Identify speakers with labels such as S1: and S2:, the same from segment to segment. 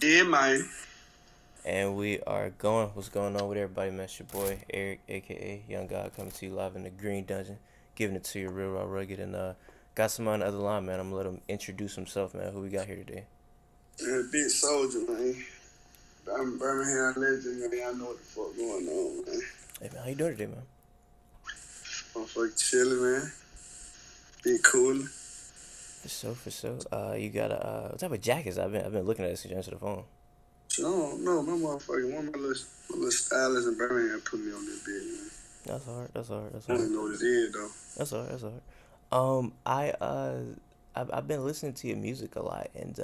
S1: Yeah, man.
S2: And we are going. What's going on with everybody, man? It's your boy Eric, aka Young God, coming to you live in the Green Dungeon, giving it to you real raw rugged. And got someone on the other line, man. I'm gonna let him introduce himself, man. Who we got here today?
S1: Big soldier, man. I'm Birmingham legend, man. I know what the fuck going on, man.
S2: Hey, man, how you doing today, man?
S1: I'm fucking chilling, man. Big cool.
S2: For sure. You got what type of jackets? I've been looking at this since you answered the phone.
S1: So I don't know, my motherfucking one of my little stylist in Birmingham put me on this bed, man.
S2: That's hard. That's hard. That's
S1: I don't
S2: hard.
S1: even know what it is though.
S2: That's hard. That's hard. I've been listening to your music a lot, and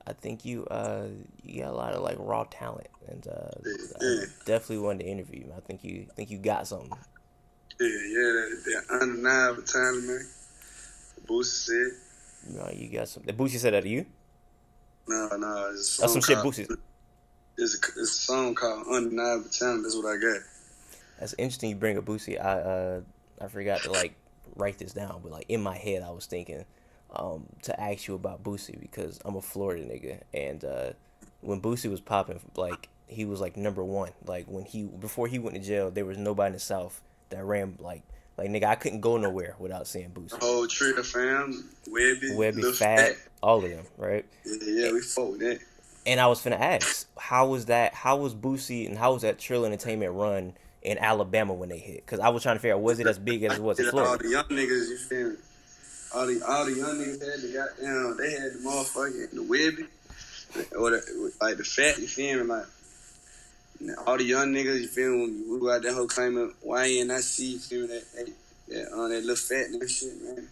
S2: I think you got a lot of like raw talent, and I
S1: Yeah,
S2: definitely wanted to interview you. I think you got something.
S1: that undeniable talent, man. Boosie said,
S2: You know, you got something. Boosie said that to you.
S1: no, it's a
S2: That's
S1: song
S2: some shit
S1: called,
S2: Boosie.
S1: it's a song called Undeniable Talent. That's what I got.
S2: That's interesting. You bring up Boosie. I forgot to like write this down, but like in my head, I was thinking to ask you about Boosie because I'm a Florida nigga, and when Boosie was popping, like he was like number one. Like when he before he went to jail, there was nobody in the South that ran like nigga. I couldn't go nowhere without seeing
S1: The
S2: Boosie.
S1: whole Trigger fam, Webby,
S2: Webby,
S1: Lil Fat.
S2: Fat, all of them, right?
S1: Yeah, we fought with that.
S2: And I was finna ask, how was that? How was Boosie and how was that Trill Entertainment run in Alabama when they hit? Because I was trying to figure out, was it as big as it was in
S1: All
S2: Florida?
S1: the young niggas, you feel me? All the young niggas had the goddamn, they had the motherfucking the Webby or like the Fat, you feel me? Like all the young niggas, you feel me? We got that whole claiming YNIC, you feel me? That little Fat and that shit, man.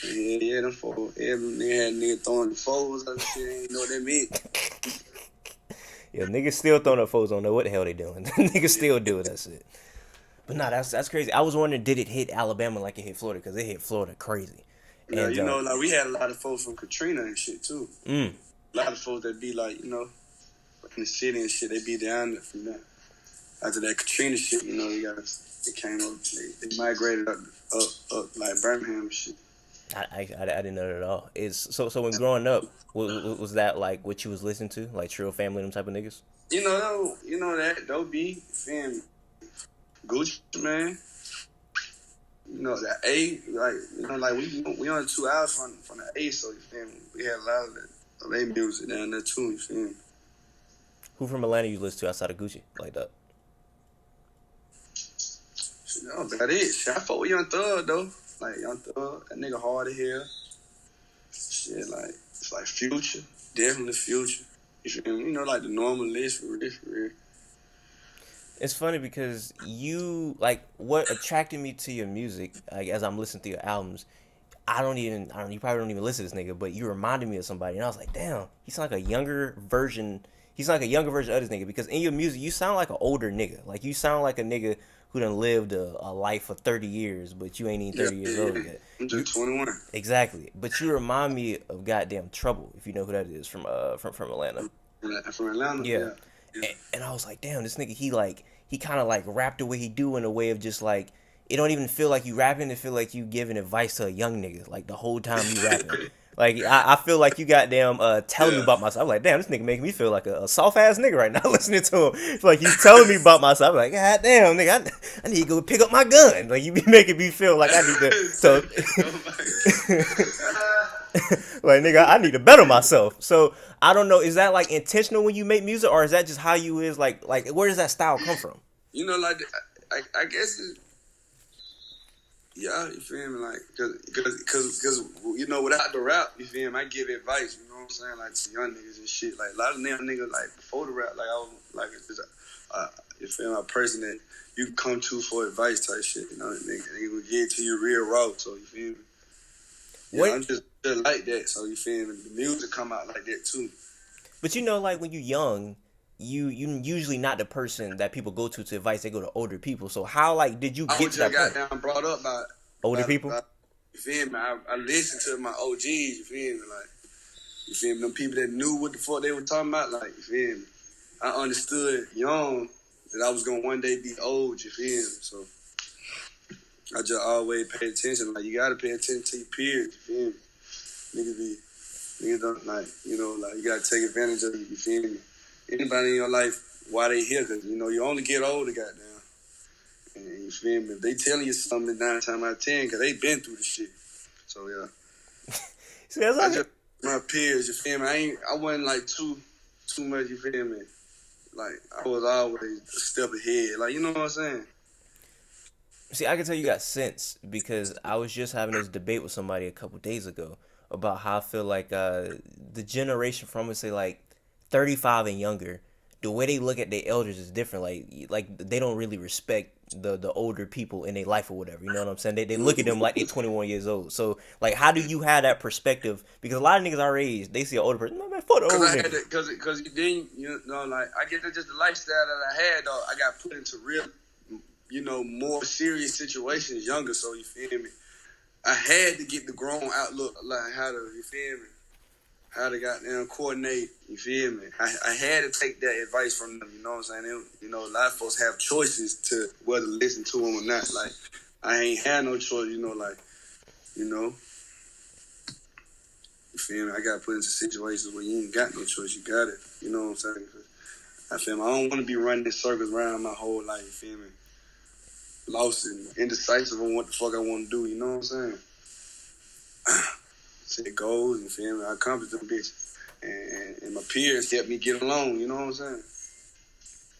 S1: Yeah, them folks. Every nigga had nigga throwing the foes and shit. Ain't know what that meant.
S2: Yeah, niggas still throwing up foes. Don't know what the hell they doing. Niggas still doing that shit. But nah, that's crazy. I was wondering, did it hit Alabama like it hit Florida? Because it hit Florida crazy.
S1: Yeah,
S2: And
S1: like we had a lot of folks from Katrina and shit too.
S2: mm,
S1: A lot of folks that be like, in the city and shit, they be down there from that. After that Katrina shit, they came up, they migrated up like Birmingham and shit.
S2: I didn't know that at all. Is so when growing up, was that like what you was listening to, like Trill Family, them type of niggas?
S1: That Dope B, fam, Gucci man. The A, like we only 2 hours from the A, so you feel me? We had a lot of that A music down there too, you feel me?
S2: Who from Atlanta you listen to outside of Gucci like that?
S1: Shit, that was about it. Shit, I fuck with Young Thug though. Like Young Thug, that nigga hard of hell. Shit, like it's like Future, definitely Future. You feel me? Like the normal list for real.
S2: It's funny because you like what attracted me to your music, like as I'm listening to your albums. I don't. You probably don't even listen to this nigga, but you reminded me of somebody, and I was like, damn, he sounds like a younger version. He's like a younger version of this nigga because in your music, you sound like an older nigga. Like you sound like a nigga who done lived a life for 30 years, but you ain't even
S1: Yeah,
S2: 30 years old
S1: yeah.
S2: yet.
S1: I'm
S2: You
S1: just 21.
S2: exactly, but you remind me of goddamn Trouble, if you know who that is from Atlanta.
S1: From Atlanta,
S2: Yeah,
S1: yeah. Yeah.
S2: and I was like, damn, this nigga, he kind of like rap the way he do in a way of just like it don't even feel like you rapping. It feel like you giving advice to a young nigga like the whole time you rapping. Like I feel like you goddamn telling me
S1: Yeah.
S2: about myself. I'm like, damn, this nigga making me feel like a soft ass nigga right now listening to him. It's like you telling me about myself. I'm like, god damn, nigga, I need to go pick up my gun. Like you be making me feel like I need to. So like nigga, I need to better myself. So I don't know. Is that like intentional when you make music, or is that just how you is? Like where does that style come from?
S1: Like I guess yeah, you feel me? Like, cause without the rap, you feel me? I give advice, you know what I'm saying? Like to young niggas and shit. Like a lot of them niggas, like before the rap, like I was like just you feel me? A person that you can come to for advice type shit. Nigga will get to you real raw. So you feel me? Yeah,
S2: What?
S1: I'm just like that. So you feel me? The music come out like that too.
S2: But you know, like when you young, you usually not the person that people go to advice. They go to older people. So how like did you
S1: I
S2: get
S1: was
S2: to
S1: just
S2: that point?
S1: got down brought up
S2: Older people?
S1: by you feel me? I listened to my OGs. You feel me? Like. You feel me? Them people that knew what the fuck they were talking about, like, you feel me? I understood young that I was gonna one day be old, you feel me? So I just always pay attention. Like, you gotta pay attention to your peers, you feel me? Niggas be Niggas don't like, like you gotta take advantage of it. You feel me? Anybody in your life, why they here? Cause you only get older, goddamn. And you feel me? If they telling you something 9 times out of 10, cause they been through the shit. So yeah.
S2: See, that's
S1: I just my peers. You feel me? I wasn't like too much. You feel me? Like I was always a step ahead. Like you know what I'm saying?
S2: See, I can tell you got sense because I was just having this debate with somebody a couple days ago about how I feel like the generation from say like 35 and younger, the way they look at their elders is different. Like they don't really respect the older people in their life or whatever. You know what I'm saying? They look at them like they're 21 years old. So like, how do you have that perspective? Because a lot of niggas our age, they see an older person, man, fuck the old nigga.
S1: Because then like I guess that's just the lifestyle that I had. Though I got put into real, more serious situations younger. So you feel me? I had to get the grown outlook, like how to, you feel me? How to goddamn coordinate, you feel me? I had to take that advice from them, you know what I'm saying? A lot of folks have choices to whether to listen to them or not. Like, I ain't had no choice, you feel me? I got put into situations where you ain't got no choice, you got it, you know what I'm saying? I feel me? I don't want to be running in circles around my whole life, you feel me? Lost and indecisive on what the fuck I want to do, you know what I'm saying? Set goals, you feel me? I accomplished them bitches. And my peers helped me get along, you know what I'm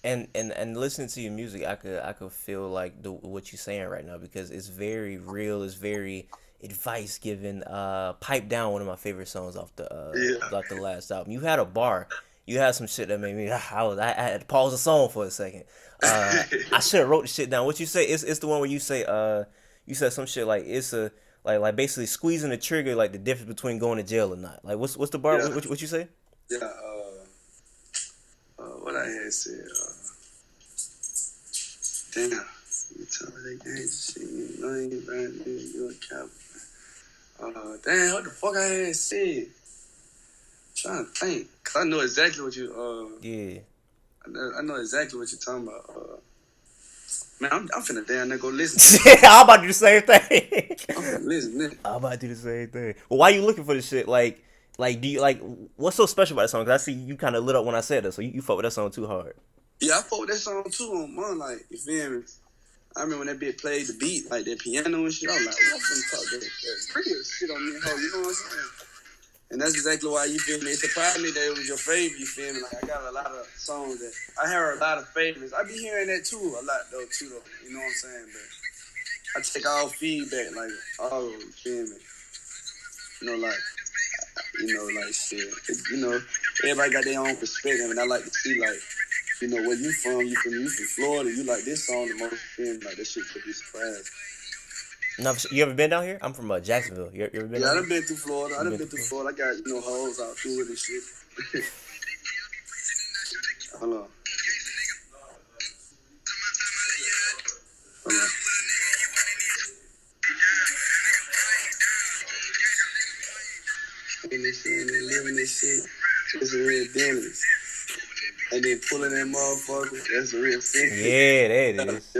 S1: saying?
S2: And listening to your music, I could feel like what you're saying right now because it's very real, it's very advice giving. Pipe Down, one of my favorite songs off the last album. You had a bar. You had some shit that made me. I had to pause the song for a second. I should have wrote the shit down. What you say? It's the one where you say you said some shit like it's a like basically squeezing the trigger, like the difference between going to jail or not. Like what's the bar?
S1: Yeah.
S2: What you say?
S1: Yeah. What I had said. Damn. You tell me they can't see me. No, ain't brand new. You a cowboy. Damn. What the fuck I had said? Trying to think. Cause I know exactly what you.
S2: Yeah.
S1: I know exactly what you're talking about. Man, I'm finna down there go listen.
S2: I'm about to do the same thing.
S1: I'm finna listen, nigga.
S2: I'm about to do the same thing. Well, why you looking for this shit? Like, do you like what's so special about that song? Cause I see you kind of lit up when I said that, so you fuck with that song too hard.
S1: Yeah, I fuck with that song too on mine. Like, you feel me? I remember when that bitch played the beat, like that piano and shit. I was like, I'm finna talk that real shit on me, hoe. You know what I'm saying? And that's exactly why, you feel me? It surprised me that it was your favorite, you feel me? Like, I got a lot of songs that I heard a lot of favorites. I be hearing that too a lot though. You know what I'm saying? But I take all feedback, like, all, you feel me? Like shit. Everybody got their own perspective, and I like to see, like, where you from? You from Florida? You like this song the most? You feel me? Like, that shit could be surprised.
S2: No, you ever been down here? I'm from Jacksonville. You ever been?
S1: Yeah, I done been through Florida. I got hoes out through it and shit. Hold on. Living this shit. It's a real damage. And then pulling that motherfucker, that's a real thing.
S2: Yeah, that is.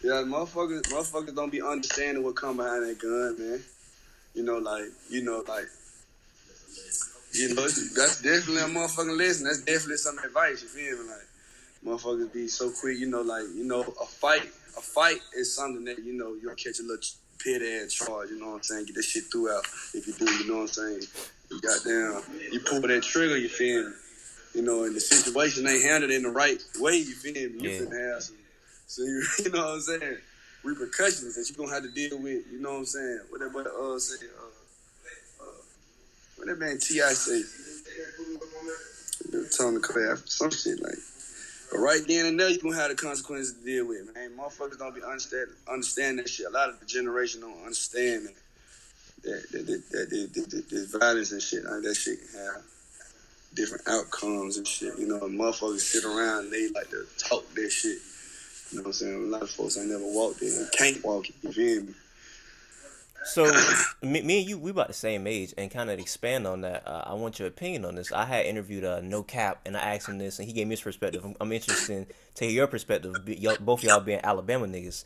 S1: Yeah, motherfuckers don't be understanding what come behind that gun, man. That's definitely a motherfucking lesson. That's definitely some advice, you feel me? Like, motherfuckers be so quick, a fight is something that, you'll catch a little pit-ass charge, you know what I'm saying? Get that shit through out if you do, you know what I'm saying? You pull that trigger, you feel me? And the situation ain't handled in the right way, you feel me? You finna have some, you know what I'm saying? Repercussions that you're gonna have to deal with, you know what I'm saying? What that boy say, what that man T.I. say? They were telling the clear after some shit like. But right then and there, you're gonna have the consequences to deal with, man. Motherfuckers don't be understand that shit. A lot of the generation don't understand that violence and shit. That shit can have different outcomes and shit. Motherfuckers sit around and they like to talk that shit. You know what I'm saying? A lot of folks ain't never walked it and can't walk it. You feel me?
S2: So, me and you, we about the same age, and kind of expand on that. I want your opinion on this. I had interviewed No Cap, and I asked him this, and he gave me his perspective. I'm interested to hear your perspective. Both y'all being Alabama niggas.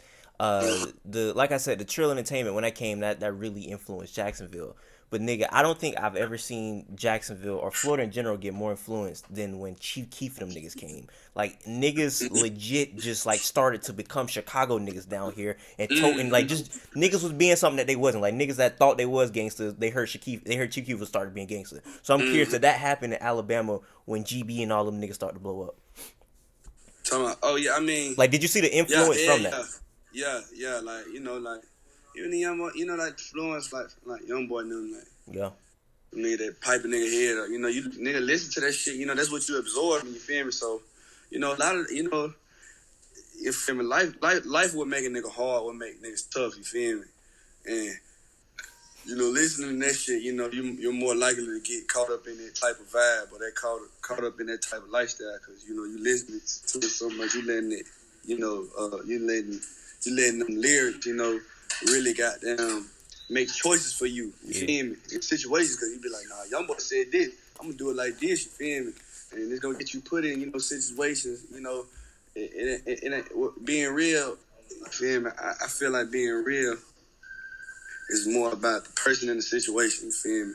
S2: Like I said, the Trill Entertainment when that came, that really influenced Jacksonville. But nigga, I don't think I've ever seen Jacksonville or Florida in general get more influenced than when Chief Keef and them niggas came. Like niggas legit just like started to become Chicago niggas down here and toting like just niggas was being something that they wasn't. Like niggas that thought they was gangsters, they heard Chief Keef was started being gangster. So I'm curious did that happen in Alabama when GB and all them niggas started to blow up?
S1: Oh yeah, I mean,
S2: like, did you see the influence from that?
S1: Yeah, like even the young boy, like influence, like young boy knew, like
S2: yeah,
S1: nigga that pipe a nigga head, or you nigga listen to that shit, that's what you absorb, you feel me? So, a lot of, you feel me? Life would make a nigga hard, would make niggas tough, you feel me? And listening to that shit, you're more likely to get caught up in that type of vibe or that caught up in that type of lifestyle because you listening to it so much, you letting it, you letting them lyrics, really goddamn make choices for you. You feel me? In situations, because you be like, nah, young boy said this, I'm gonna do it like this. You feel me? And it's gonna get you put in, situations. Being real. You feel me? I feel like being real is more about the person in the situation. You feel me?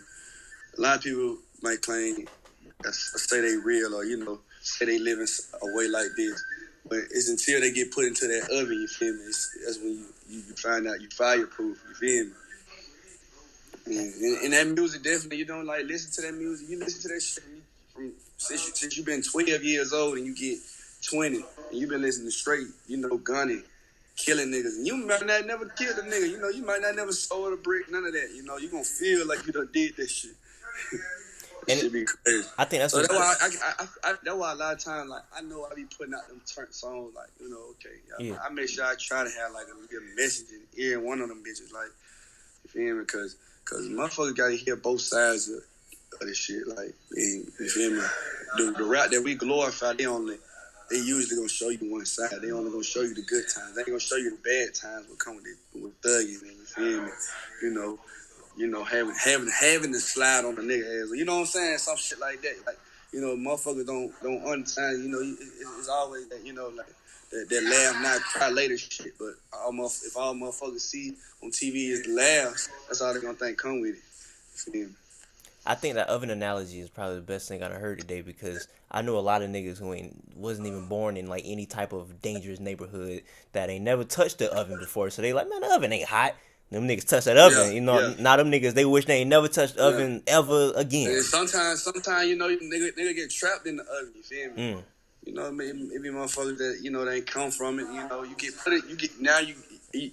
S1: A lot of people might claim, say they real, or say they live in a way like this. But it's until they get put into that oven, you feel me? That's when you find out you fireproof, you feel me? And that music definitely, like listen to that music. You listen to that shit since you've been 12 years old and you get 20 and you've been listening to straight, gunning, killing niggas. And you might not never killed a nigga, you might not never sold a brick, none of that. You're going to feel like you done did that shit. That should be crazy.
S2: I think that's
S1: so that's why that's why a lot of times, like, I know I be putting out them turnt songs, like, okay, I make sure I try to have, like, a little message in every one of them bitches, like, you feel me? Because motherfuckers got to hear both sides of this shit, like, and, you feel me? The rap that we glorify, they usually gonna show you one side. They only gonna show you the good times. They ain't gonna show you the bad times what come with thugging, and you feel me? Having to slide on the nigga ass. You know what I'm saying? Some shit like that. Like, motherfuckers don't understand. It's always that, like that laugh not cry later shit. But if all motherfuckers see on TV is the laughs, that's all they gonna think come with it. You feel me?
S2: I think that oven analogy is probably the best thing I heard today because I know a lot of niggas who wasn't even born in like any type of dangerous neighborhood that ain't never touched the oven before. So they like, man, the oven ain't hot. Them niggas touch that oven, Now them niggas, they wish they ain't never touched the oven ever again.
S1: And sometimes, nigga get trapped in the oven. You feel me? Maybe motherfuckers that they ain't come from it. You get put it.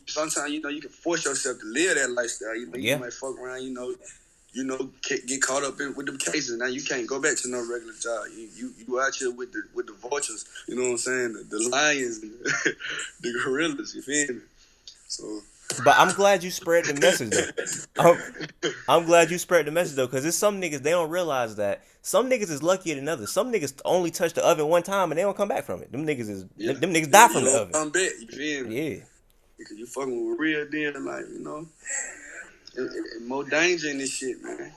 S1: Sometimes you can force yourself to live that lifestyle. You might fuck around. Get caught up with them cases. Now you can't go back to no regular job. You out here with the vultures. You know what I'm saying? The lions, and the gorillas. You feel me? So.
S2: But I'm glad you spread the message though. I'm glad you spread the message though, because there's some niggas they don't realize that some niggas is luckier than others. Some niggas only touch the oven one time and they don't come back from it. Them niggas them niggas die from the oven.
S1: Come back, you feel me?
S2: Yeah.
S1: Because you fucking with real deal, like and more danger in this shit, man.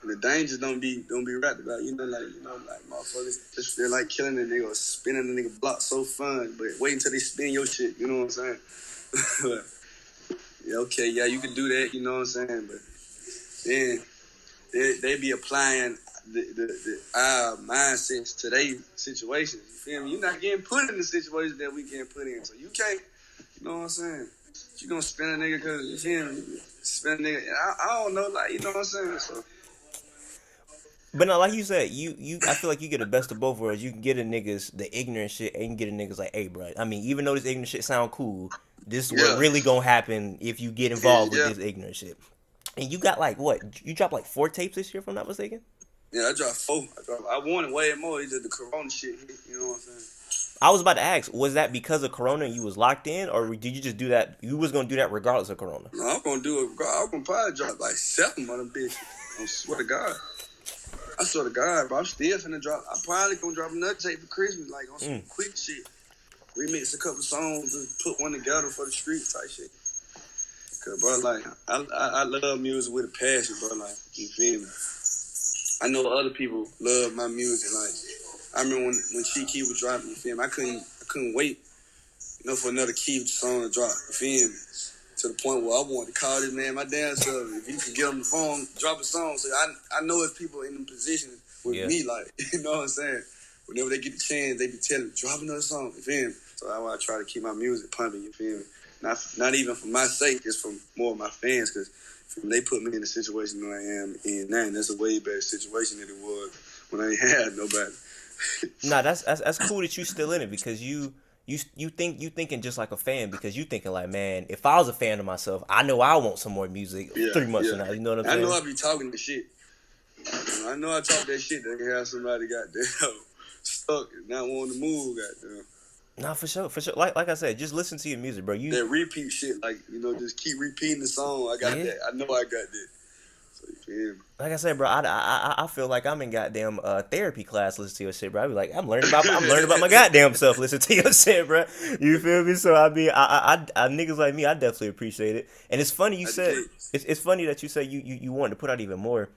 S1: And the dangers don't be rapped about. Like motherfuckers just feel like killing a nigga or spinning a nigga block so fun, but wait until they spin your shit. You know what I'm saying? Okay, you can do that, you know what I'm saying? But then they be applying our mindsets to their situations. You feel me? You're not getting put in the situations that we getting put in. So you can't, you know what I'm saying? You gonna spin a nigga because, you feel me? Spin a nigga. I don't know, like, you know what I'm saying? So.
S2: But no, like you said, I feel like you get the best of both worlds. You can get a niggas the ignorant shit, and you can get a niggas like, hey, bro. I mean, even though this ignorant shit sound cool, this is what really gonna happen if you get involved with this ignorant shit. And you got like what? You dropped like 4 tapes this year, if I'm not mistaken.
S1: Yeah, I dropped 4. I wanted way more. It's just the Corona shit. You know what I'm saying?
S2: I was about to ask, was that because of Corona and you was locked in, or did you just do that? You was gonna do that regardless of Corona?
S1: No, I'm gonna do it. I'm gonna probably drop like 7 of them bitches. I swear to God. I swear to God, bro. I'm still finna drop. I'm probably gonna drop another tape for Christmas, like on some quick shit. Remix a couple songs and put one together for the streets type shit. Cause bro, like I love music with a passion, bro. Like, you feel me? I know other people love my music. Like, I remember when Chief Keef was dropping, you feel me? I couldn't wait, for another Keef song to drop. You feel me? to the point where I want to call this man my damn self. If you can get on the phone, drop a song. So I know if people in the position with me, like, you know what I'm saying? Whenever they get the chance, they be telling me, drop another song, you feel me? So that's why I try to keep my music pumping, you feel me? Not even for my sake, it's for more of my fans, because they put me in the situation that I am in now, and that's a way better situation than it was when I ain't had nobody.
S2: Nah, that's cool that you still in it, because you thinking just like a fan, because you thinking like, man, if I was a fan of myself, I know I want some more music 3 months from now. You know what I'm saying?
S1: I know I be talking the shit. I know I talk that shit. They can have somebody goddamn stuck and not wanting to move, goddamn.
S2: Nah, for sure. Like I said, just listen to your music, bro.
S1: That repeat shit, like, you know, just keep repeating the song. I got that. I know I got that. So you feel me?
S2: Like I said, bro, I feel like I'm in goddamn therapy class listening to your shit, bro. I be like, I'm learning about my goddamn self listening to your shit, bro. You feel me? So I mean, I niggas like me, I definitely appreciate it. And it's funny it's funny that you say you wanted to put out even more.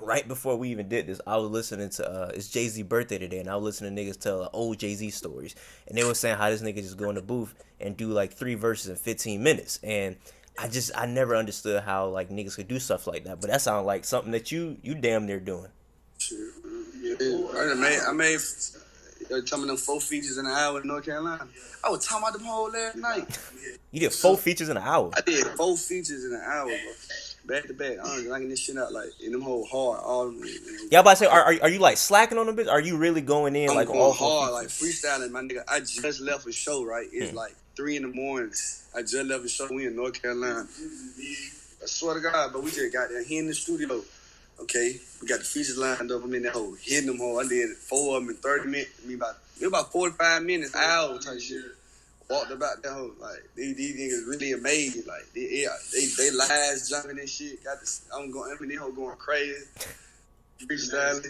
S2: Right before we even did this, I was listening to it's Jay-Z birthday today, and I was listening to niggas tell old Jay-Z stories, and they were saying how this nigga just go in the booth and do like 3 verses in 15 minutes, and I never understood how like niggas could do stuff like that, but that sounds like something that you damn near doing.
S1: I made some of them 4 features in an hour in North Carolina. I was talking about them whole last night.
S2: You did 4 features in an hour?
S1: I did 4 features in an hour, bro. Back to back. I'm knocking this shit out like in them whole hard. All them,
S2: y'all about to say, are you like slacking on them bitch? Are you really going in like
S1: going
S2: all
S1: hard, like freestyling, my nigga? I just left a show, right? It's like 3 a.m. I just left a show. We in North Carolina. I swear to God, but we just got there here in the studio. Okay, we got the features lined up. I'm in that hole, hitting them hole. I did 4 of them in 30 minutes. I mean, about 45 minutes, hour type shit. Walked about that whole, like, these niggas really amazing. Like, they lives jumping and shit. They whole going crazy. Freestyling.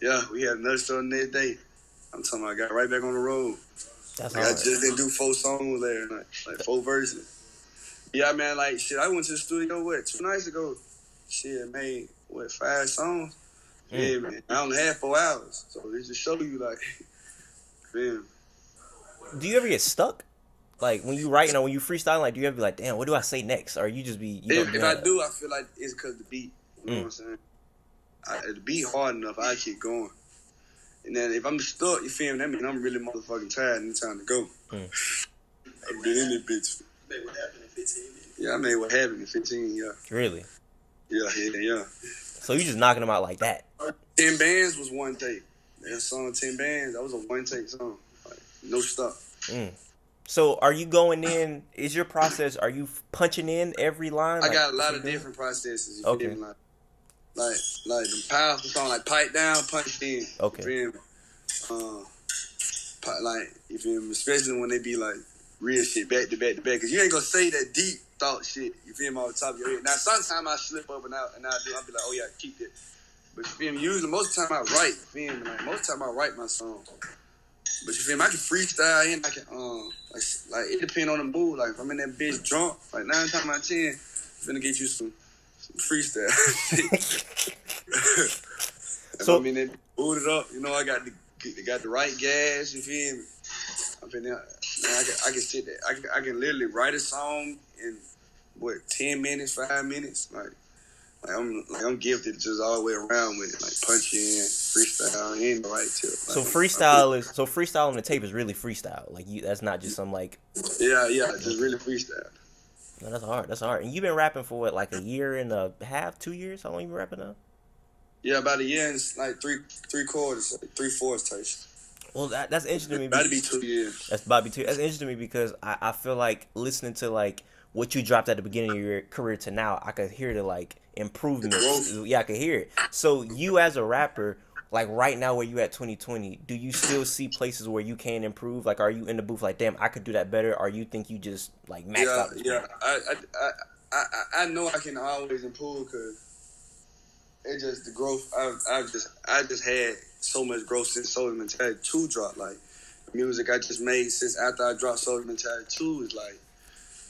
S1: Yeah, we had another show the next day. I'm talking about I got right back on the road.
S2: That's
S1: like, I just didn't do 4 songs there, like 4 verses. Yeah, man, like, shit, I went to the studio, 2 nights ago. Shit, made, 5 songs? Yeah, man. I only had 4 hours. So it just show you, like, man.
S2: Do you ever get stuck? Like when you writing or when you freestyling, like do you ever be like, damn, what do I say next? Or you just be
S1: if I do, I feel like it's because the beat. You know what I'm saying? The beat hard enough, I keep going. And then if I'm stuck, you feel me? That means I'm really motherfucking tired and it's time to go. I've been in this bitch. You made what happened in 15 minutes? Yeah, I made what happened in 15, yeah.
S2: Really?
S1: Yeah.
S2: So you just knocking them out like that?
S1: 10 Bands was one take. That song 10 Bands, that was a one take song. Like, no stop.
S2: So are you going in, is your process, are you punching in every line?
S1: I got a lot of different processes. You feel me? Like the powerful song, like Pipe Down, Punch In.
S2: Okay.
S1: You feel me? Like, you feel me? Especially when they be like real shit back to back to back. Because you ain't going to say that deep thought shit, you feel me, off the top of your head. Now, sometimes I slip up and I'll be like, oh yeah, keep that. But you feel me? Usually, most of the time I write, you feel me? Like, most of the time I write my song. But you feel me? I can freestyle and I can, like it depends on the mood. Like, if I'm in that bitch drunk, like 9 times out of 10, I'm finna get you some freestyle. So, I'm in that, boot it up, you know, I got the right gas, you feel me? I'm finna, I can sit there. I can literally write a song in, 10 minutes, 5 minutes? I'm gifted just all the way around with it, like punching, freestyle, and the right tip.
S2: So freestyle on the tape is really freestyle. Like that's not just some like.
S1: Yeah, just really freestyle.
S2: No, that's hard. And you've been rapping for what, like a year and a half, 2 years? How long you been rapping now?
S1: Yeah, about a year and like three quarters, like 3/4 type shit.
S2: Well, that's interesting to me.
S1: About to be 2 years.
S2: That's about to be 2. That's interesting to me because I feel like listening to like what you dropped at the beginning of your career to now, I could hear the like improvement. Yeah, I could hear it. So you as a rapper, like right now where you at 2020, do you still see places where you can improve? Like, are you in the booth like, damn, I could do that better? Or you think you just like maxed out?
S1: Yeah. I know I can always improve because it's just the growth. I just had so much growth since Soul Mentality 2 dropped. Like, the music I just made since after I dropped Soul Mentality 2 is like,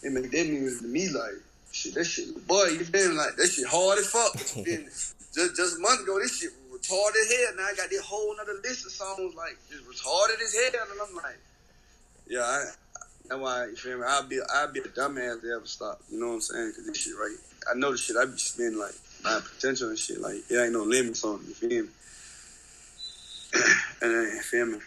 S1: it made that music to me like, shit, that shit, boy, you feel me? Like, that shit hard as fuck. Just a month ago, this shit was retarded as hell. Now I got this whole nother list of songs, like, just retarded as hell. And I'm like, yeah, That's why, you feel me? I'll be a dumbass to ever stop. You know what I'm saying? Because this shit, right? I know the shit I be spending, like, my potential and shit. Like, there ain't no limits on it. You feel me? And then, you feel me?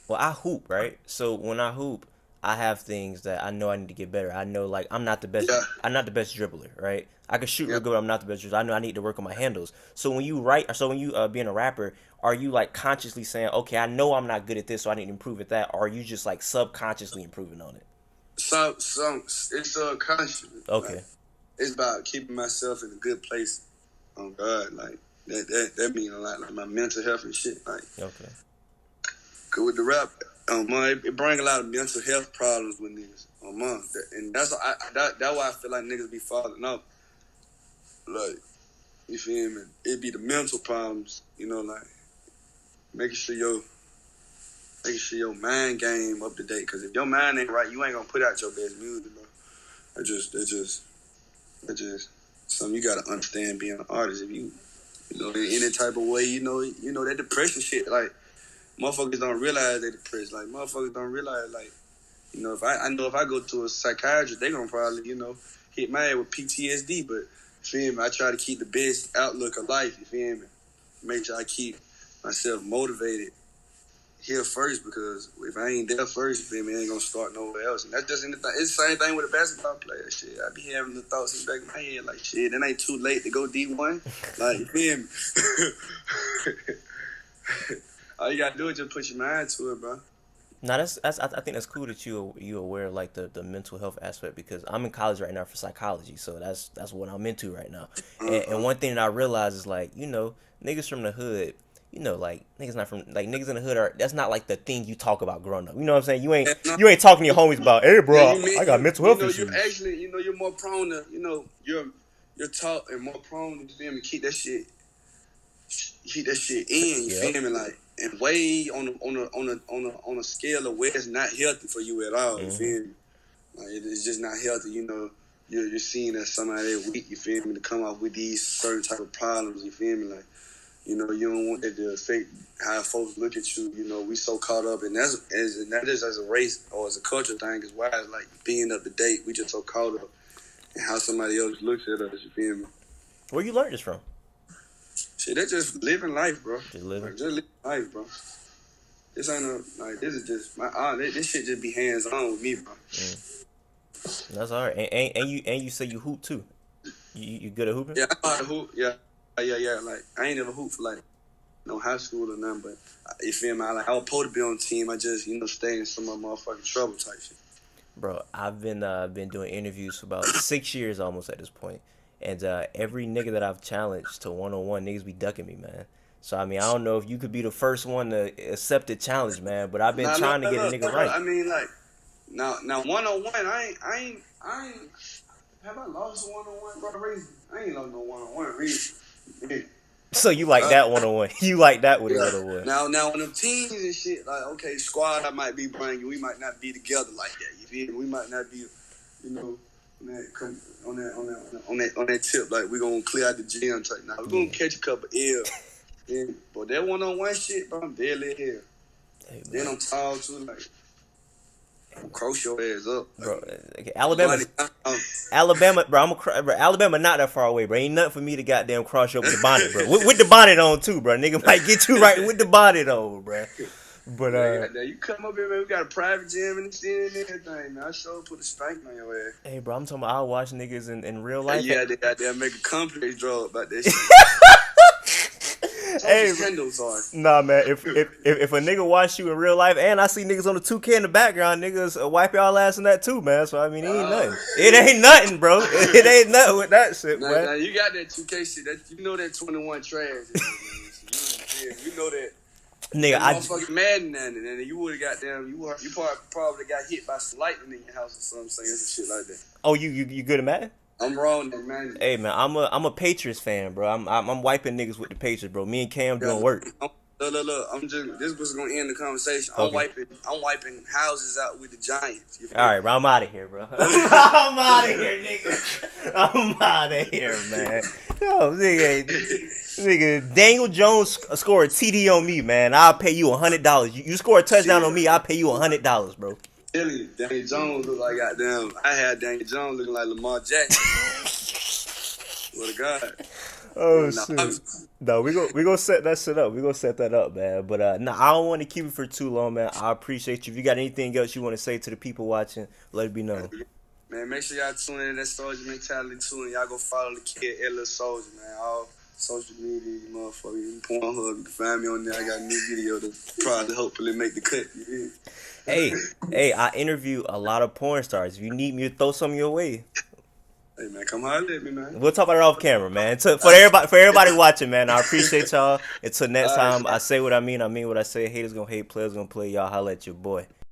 S2: Well, I hoop, right? So when I hoop, I have things that I know I need to get better. I know, like, I'm not the best.
S1: Yeah.
S2: I'm not the best dribbler, right? I can shoot
S1: Yeah.
S2: real good, but I'm not the best dribbler. I know I need to work on my handles. So when you write, so when you being a rapper, are you like consciously saying, okay, I know I'm not good at this, so I need to improve at that, or are you just like subconsciously improving on it?
S1: So it's subconscious.
S2: Okay.
S1: Like, it's about keeping myself in a good place. On God, like that mean a lot. Like my mental health and shit. Like,
S2: Okay.
S1: cause with the rap, it bring a lot of mental health problems with niggas. And that's why I feel like niggas be falling off. Like, you feel me? It be the mental problems. You know, like making sure your mind game up to date. Cause if your mind ain't right, you ain't gonna put out your best music, bro. It just something you gotta understand being an artist. If you know, in any type of way, you know that depression shit. Like, motherfuckers don't realize they depressed. Like, motherfuckers don't realize, like, you know, if I go to a psychiatrist, they gonna probably, you know, hit my head with PTSD. But, you feel me? I try to keep the best outlook of life. You feel me? Make sure I keep myself motivated here first, because if I ain't there first, you feel me, I ain't gonna start nowhere else. And that's just anything. It's the same thing with a basketball player. Shit, I be having the thoughts in the back of my head like, shit, it ain't too late to go D1. Like, you feel me? All you gotta do is just put your mind to it, bro.
S2: Now that's I think that's cool that you aware of like the mental health aspect, because I'm in college right now for psychology, so that's what I'm into right now. And one thing that I realize is, like, you know, niggas from the hood, you know, like niggas in the hood are, that's not like the thing you talk about growing up. You know what I'm saying? You ain't talking to your homies about, hey bro, I got mental health issues.
S1: You're actually, you're more prone to, you're taught and more prone to, feel me, keep that shit in. You feel me? Like, and way on a scale of where it's not healthy for you at all. You feel me? Like, it's just not healthy. You know, you're seen as somebody weak. You feel me? To come up with these certain type of problems. You feel me? Like, you know, you don't want that to affect how folks look at you. You know, we so caught up, and not just as a race or as a culture thing. Is why it's like being up to date. We just so caught up in how somebody else looks at us. You feel me?
S2: Where you learned this from?
S1: Shit, that's just living life, bro.
S2: Just living.
S1: Like, just living life, bro. This ain't this is just this shit just be hands on with me, bro.
S2: That's all right. And you say you hoop too. You good at hooping?
S1: Yeah, I know how to hoop. Yeah. Like, I ain't never hooped for like no high school or nothing, but you feel me? I was supposed to be on the team. I just, stay in some of my motherfucking trouble type shit.
S2: Bro, I've been doing interviews for about 6 years almost at this point. And every nigga that I've challenged to 1-on-1, niggas be ducking me, man. So, I mean, I don't know if you could be the first one to accept the challenge, man, but I've been trying to get a nigga right.
S1: I mean, like, now 1-on-1, I ain't, have I lost a 1-on-1, bro? Reason? I ain't lost no 1-on-1, reason. Yeah.
S2: So you like that 1-on-1? You like that with another one?
S1: Now on them teams and shit, like, okay, squad, I might be bringing. We might not be together like that. You feel me? We might not be, on that tip. Like, we gonna clear out the gym type. Now we gonna catch a couple L's. But that 1-on-1 shit, bro, I'm deadly here. Hey, then I'm tall too, like, cross your ass up,
S2: bro. Okay, Alabama, bro. Alabama not that far away, bro. Ain't nothing for me to goddamn cross you up with the bonnet, bro. With the bonnet on too, bro. Nigga might get you right with the bonnet on, bro. But
S1: now you come up here, man. We got a private gym and shit and everything, man. I sure put a spank on your ass.
S2: Hey, bro, I'm talking about, I watch niggas in real life.
S1: Yeah, they got there make a complex draw about that shit.
S2: Hey, nah, man. If a nigga watch you in real life, and I see niggas on the 2K in the background, niggas wipe y'all ass in that too, man. So I mean, it ain't nothing. It ain't nothing, bro. It ain't nothing with that shit, man.
S1: Now you got that 2K shit. That 21 trash. You know that.
S2: Nigga, I
S1: motherfucking Madden and you would have got down. You probably got hit by some lightning in your house or something, saying some shit like that.
S2: Oh, you good at Madden?
S1: I'm wrong, man.
S2: Hey, man, I'm a Patriots fan, bro. I'm wiping niggas with the Patriots, bro. Me and Cam doing work.
S1: Look. This was gonna end the conversation.
S2: Okay.
S1: I'm wiping houses out with the Giants.
S2: All right, bro. I'm out of here, bro. I'm out of here, nigga. I'm out of here, man. Yo, nigga, Daniel Jones scored a TD on me, man. I'll pay you $100. You score a touchdown on me, I'll pay you $100, bro.
S1: Billy, Danny Jones look like goddamn. I had Danny Jones looking like Lamar Jackson. What a God.
S2: Oh
S1: Nah,
S2: shit. No, we gonna set that shit up. We gonna set that up, man. But no, I don't want to keep it for too long, man. I appreciate you. If you got anything else you want to say to the people watching, let it be known.
S1: Man, make sure y'all tune in to that Soldier Mentality too, and y'all go follow the kid Ella Soldier, man. All social media, you motherfucker. Pornhub, you can find me on there. I got a new video to probably hopefully make the cut. You
S2: Hey, I interview a lot of porn stars. If you need me to throw some your way,
S1: Hey man, come holler at me, man.
S2: we'll talk about it off camera, man. For everybody watching, man, I appreciate y'all. Until next time, I say what I mean what I say. Haters gonna hate, players gonna play. Y'all holla at your boy.